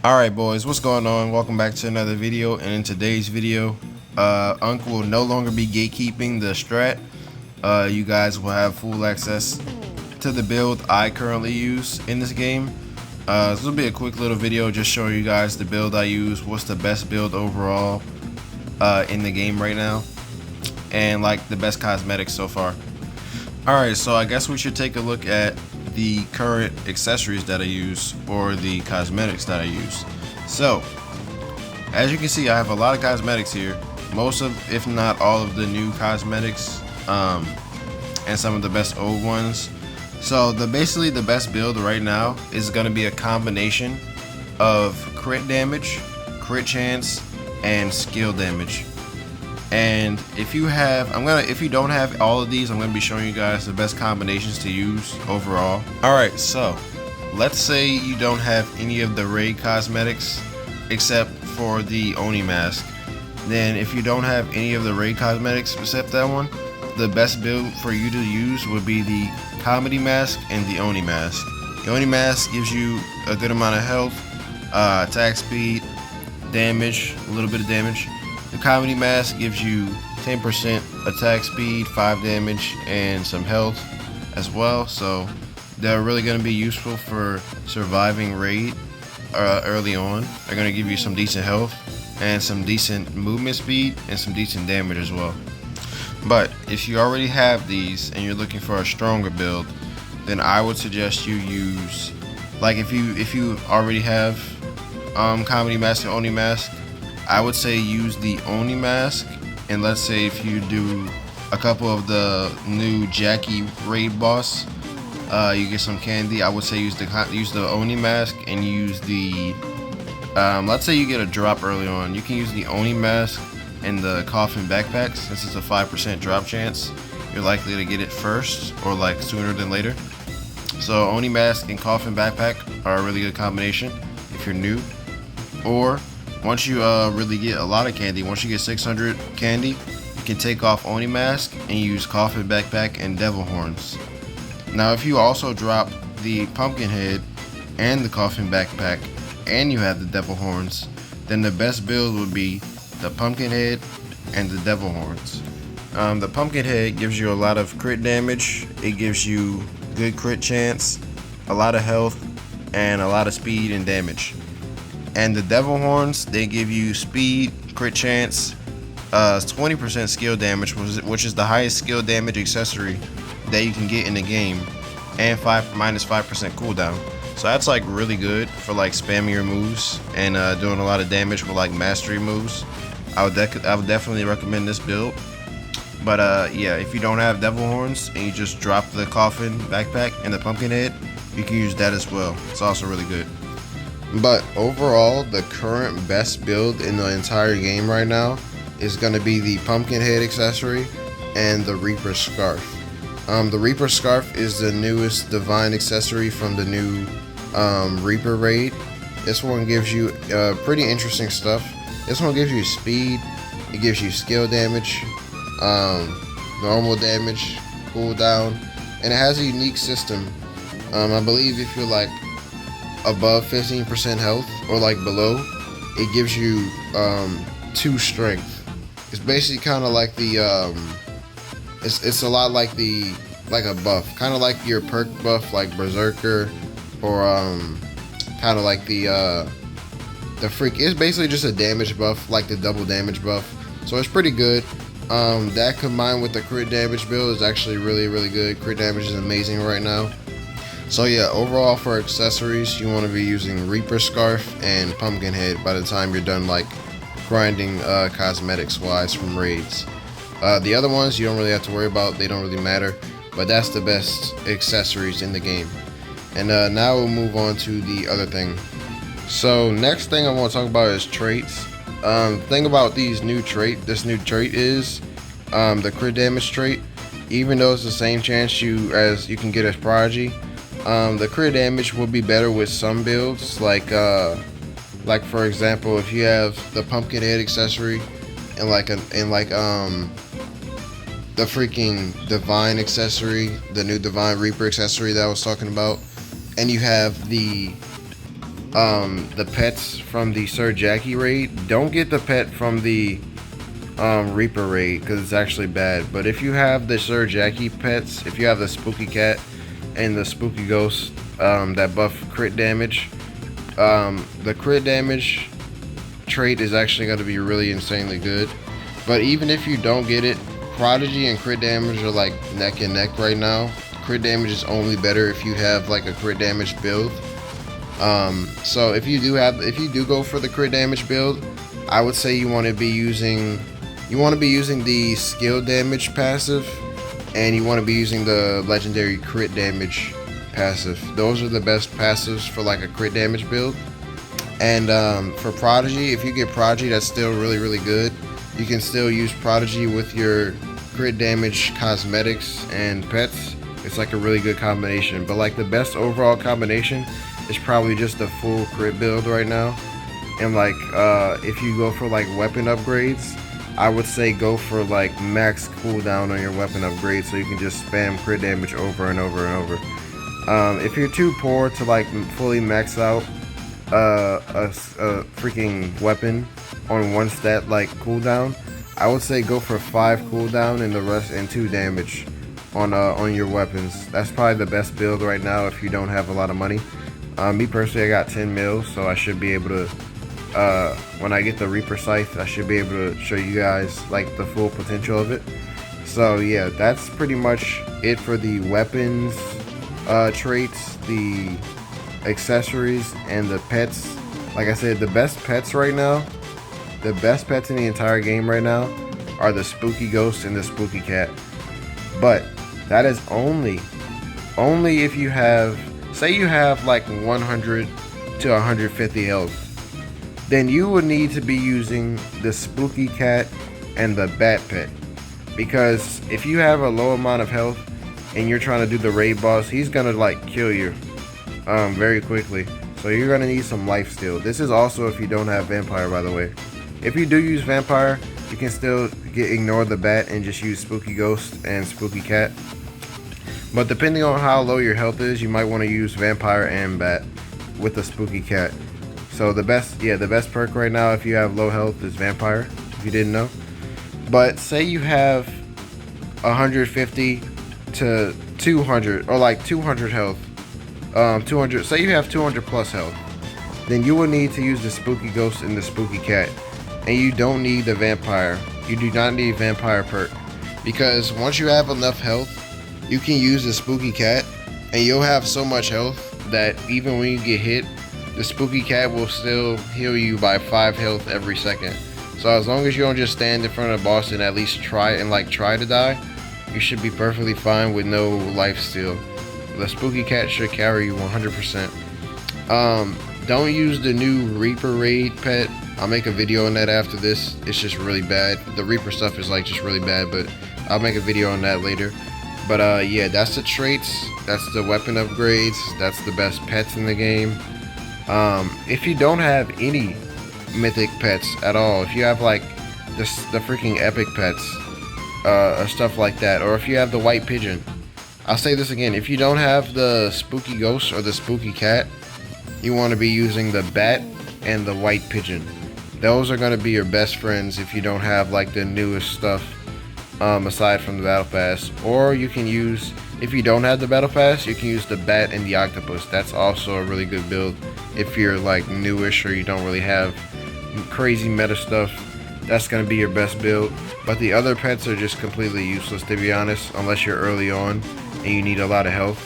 Alright boys, what's going on? Welcome back to another video, and in today's video, Unc will no longer be gatekeeping the strat. You guys will have full access to the build I currently use in this game. This will be a quick little video just showing you guys the build I use, what's the best build overall in the game right now, and like the best cosmetics so far. Alright, so I guess we should take a look at the current accessories that I use, or the cosmetics that I use. So as you can see, I have a lot of cosmetics here, most of, if not all of the new cosmetics, and some of the best old ones. So basically the best build right now is going to be a combination of crit damage, crit chance, and skill damage. And if you don't have all of these, I'm gonna be showing you guys the best combinations to use overall. Alright, so let's say you don't have any of the raid cosmetics except for the Oni mask. Then if you don't have any of the raid cosmetics except that one, the best build for you to use would be the comedy mask and the Oni mask. The Oni mask gives you a good amount of health, attack speed, damage, a little bit of damage. The comedy mask gives you 10% attack speed, 5 damage, and some health as well. So they're really going to be useful for surviving raid early on. They're going to give you some decent health and some decent movement speed and some decent damage as well. But if you already have these and you're looking for a stronger build, then I would suggest you use, like if you already have comedy mask and Oni mask, I would say use the Oni mask. And let's say if you do a couple of the new Jackie raid boss, you get some candy, I would say use the Oni mask and use the let's say you get a drop early on, you can use the Oni mask and the coffin backpack. Since it's a 5% drop chance, you're likely to get it first, or like sooner than later. So Oni mask and coffin backpack are a really good combination if you're new. Or once you really get a lot of candy, once you get 600 candy, you can take off Oni mask and use coffin backpack and devil horns. Now if you also drop the pumpkin head and the coffin backpack and you have the devil horns, then the best build would be the pumpkin head and the devil horns. The pumpkin head gives you a lot of crit damage, it gives you good crit chance, a lot of health, and a lot of speed and damage. And the devil horns, they give you speed, crit chance, 20% skill damage, which is the highest skill damage accessory that you can get in the game, and minus 5% cooldown. So that's like really good for like spamming your moves and doing a lot of damage with like mastery moves. I would definitely recommend this build. But yeah, if you don't have devil horns and you just drop the coffin backpack and the pumpkin head, you can use that as well. It's also really good. But overall, the current best build in the entire game right now is going to be the pumpkin head accessory and the Reaper scarf. The Reaper scarf is the newest divine accessory from the new Reaper raid. This one gives you pretty interesting stuff. This one gives you speed, it gives you skill damage, normal damage, cooldown, and it has a unique system. I believe if you're like above 15% health or like below, it gives you 2 strength. It's basically kind of like the it's a lot like a buff, kind of like your perk buff like Berserker, or kind of like the freak. It's basically just a damage buff, like the double damage buff. So it's pretty good. That combined with the crit damage build is actually really good. Crit damage is amazing right now. So yeah, overall for accessories, you want to be using Reaper Scarf and Pumpkin Head by the time you're done like grinding cosmetics wise from raids. The other ones you don't really have to worry about, they don't really matter, but that's the best accessories in the game. And now we'll move on to the other thing. So next thing I want to talk about is traits. Thing about this new trait is the crit damage trait. Even though it's the same chance you can get as Prodigy, the crit damage will be better with some builds, like for example, if you have the pumpkin head accessory and the freaking divine accessory, the new divine Reaper accessory that I was talking about, and you have the the pets from the Sir Jackie raid. Don't get the pet from the Reaper raid because it's actually bad. But if you have the Sir Jackie pets, if you have the Spooky Cat and the Spooky Ghost that buff crit damage, the crit damage trait is actually going to be really insanely good. But even if you don't get it, Prodigy and crit damage are like neck and neck right now. Crit damage is only better if you have like a crit damage build. So if you do go for the crit damage build, I would say you want to be using the skill damage passive, and you want to be using the legendary crit damage passive. Those are the best passives for like a crit damage build. And for Prodigy, if you get Prodigy, that's still really good. You can still use Prodigy with your crit damage cosmetics and pets. It's like a really good combination. But like the best overall combination is probably just the full crit build right now. And like if you go for like weapon upgrades, I would say go for like max cooldown on your weapon upgrade, so you can just spam crit damage over and over and over. If you're too poor to like fully max out a freaking weapon on one stat like cooldown, I would say go for 5 cooldown and the rest and 2 damage on your weapons. That's probably the best build right now if you don't have a lot of money. Me personally, I got 10 mils, so I should be able to, when I get the Reaper Scythe, I should be able to show you guys like the full potential of it. So yeah, that's pretty much it for the weapons traits, the accessories, and the pets. Like I said, the best pets right now, the best pets in the entire game right now are the Spooky Ghost and the Spooky Cat. But that is only if you have, say you have like 100 to 150 health, then you would need to be using the Spooky Cat and the Bat Pet. Because if you have a low amount of health and you're trying to do the raid boss, he's gonna like kill you very quickly. So you're gonna need some life steal. This is also if you don't have Vampire, by the way. If you do use Vampire, you can still ignore the Bat and just use Spooky Ghost and Spooky Cat. But depending on how low your health is, you might want to use Vampire and Bat with the Spooky Cat. So the best perk right now if you have low health is Vampire, if you didn't know. But say you have 150 to 200 or like 200 health, 200. Say you have 200 plus health, then you will need to use the Spooky Ghost and the Spooky Cat, and you don't need the Vampire. You do not need Vampire perk, because once you have enough health, you can use the Spooky Cat, and you'll have so much health that even when you get hit, the Spooky Cat will still heal you by 5 health every second. So as long as you don't just stand in front of the boss and at least try to die, you should be perfectly fine with no life steal. The Spooky Cat should carry you 100%. Don't use the new Reaper raid pet. I'll make a video on that after this. It's just really bad. The Reaper stuff is like just really bad, but I'll make a video on that later. But yeah, that's the traits, that's the weapon upgrades, that's the best pets in the game. If you don't have any mythic pets at all, if you have like the freaking epic pets or stuff like that, or if you have the white pigeon, I'll say this again, if you don't have the Spooky Ghost or the Spooky Cat, you want to be using the Bat and the white pigeon. Those are going to be your best friends if you don't have like the newest stuff aside from the battle pass. Or you can use, if you don't have the battle pass, you can use the Bat and the octopus. That's also a really good build if you're like newish or you don't really have crazy meta stuff. That's going to be your best build. But the other pets are just completely useless, to be honest, unless you're early on and you need a lot of health.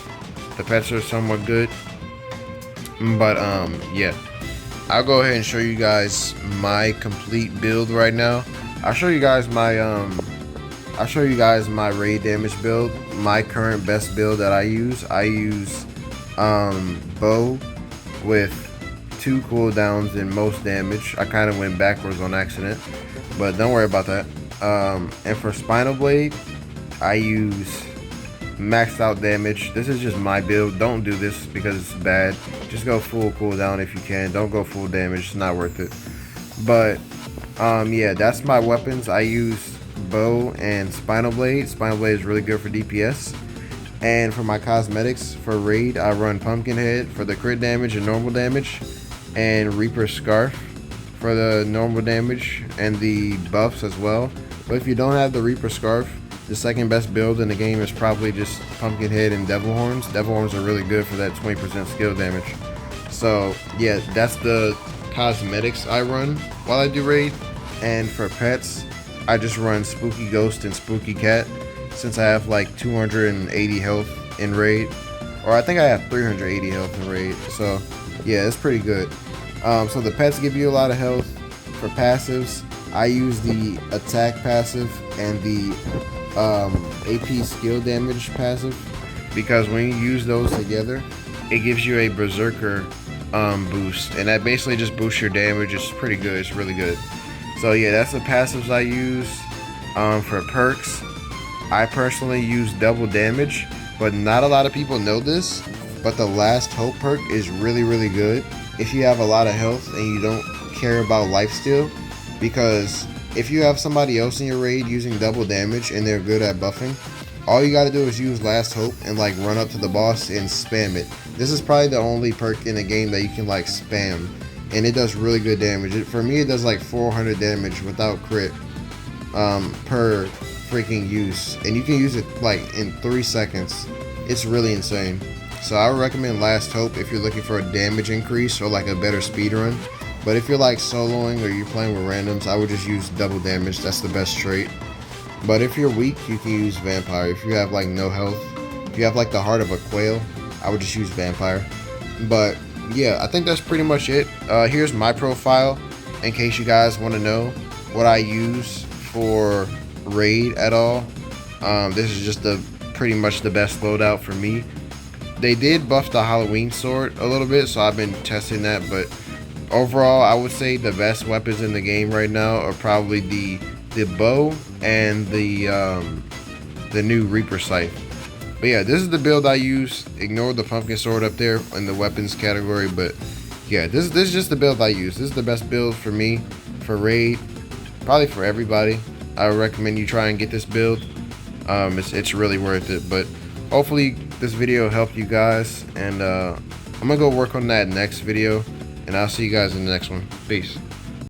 The pets are somewhat good, but yeah, I'll go ahead and show you guys my complete build right now. I'll show you guys my raid damage build. My current best build that I use bow with 2 cooldowns and most damage. I kind of went backwards on accident, but don't worry about that. And for Spinal Blade, I use maxed out damage. This is just my build. Don't do this because it's bad. Just go full cooldown if you can. Don't go full damage. It's not worth it. But yeah, that's my weapons. I use bow and Spinal Blade. Spinal Blade is really good for DPS. And for my cosmetics for raid, I run Pumpkinhead for the crit damage and normal damage, and Reaper Scarf for the normal damage and the buffs as well. But if you don't have the Reaper Scarf, the second best build in the game is probably just Pumpkinhead and Devil Horns. Devil Horns are really good for that 20% skill damage. So yeah, that's the cosmetics I run while I do raid. And for pets, I just run Spooky Ghost and Spooky Cat, since I have like 280 health in raid, or I think I have 380 health in raid. So yeah, it's pretty good. So the pets give you a lot of health. For passives, I use the attack passive and the AP skill damage passive, because when you use those together, it gives you a berserker boost, and that basically just boosts your damage. It's pretty good. It's really good. So yeah, that's the passives I use. For perks, I personally use double damage, but not a lot of people know this, but the Last Hope perk is really good if you have a lot of health and you don't care about lifesteal, because if you have somebody else in your raid using double damage and they're good at buffing, all you gotta do is use Last Hope and like run up to the boss and spam it. This is probably the only perk in the game that you can like spam, and it does really good damage. For me, it does like 400 damage without crit per freaking use, and you can use it like in 3 seconds. It's really insane. So I would recommend Last Hope if you're looking for a damage increase or like a better speed run. But if you're like soloing or you're playing with randoms, I would just use double damage. That's the best trait. But if you're weak, you can use Vampire. If you have like no health, if you have like the heart of a quail, I would just use Vampire. But yeah, I think that's pretty much it. Here's my profile in case you guys want to know what I use for raid at all. This is just pretty much the best loadout for me. They did buff the Halloween sword a little bit, so I've been testing that, but overall I would say the best weapons in the game right now are probably the bow and the new Reaper Scythe. But yeah, this is the build I use. Ignore the pumpkin sword up there in the weapons category, but yeah, this is just the build I use. This is the best build for me for raid, probably for everybody. I would recommend you try and get this build. It's really worth it. But hopefully this video helped you guys, and I'm gonna go work on that next video, and I'll see you guys in the next one. Peace.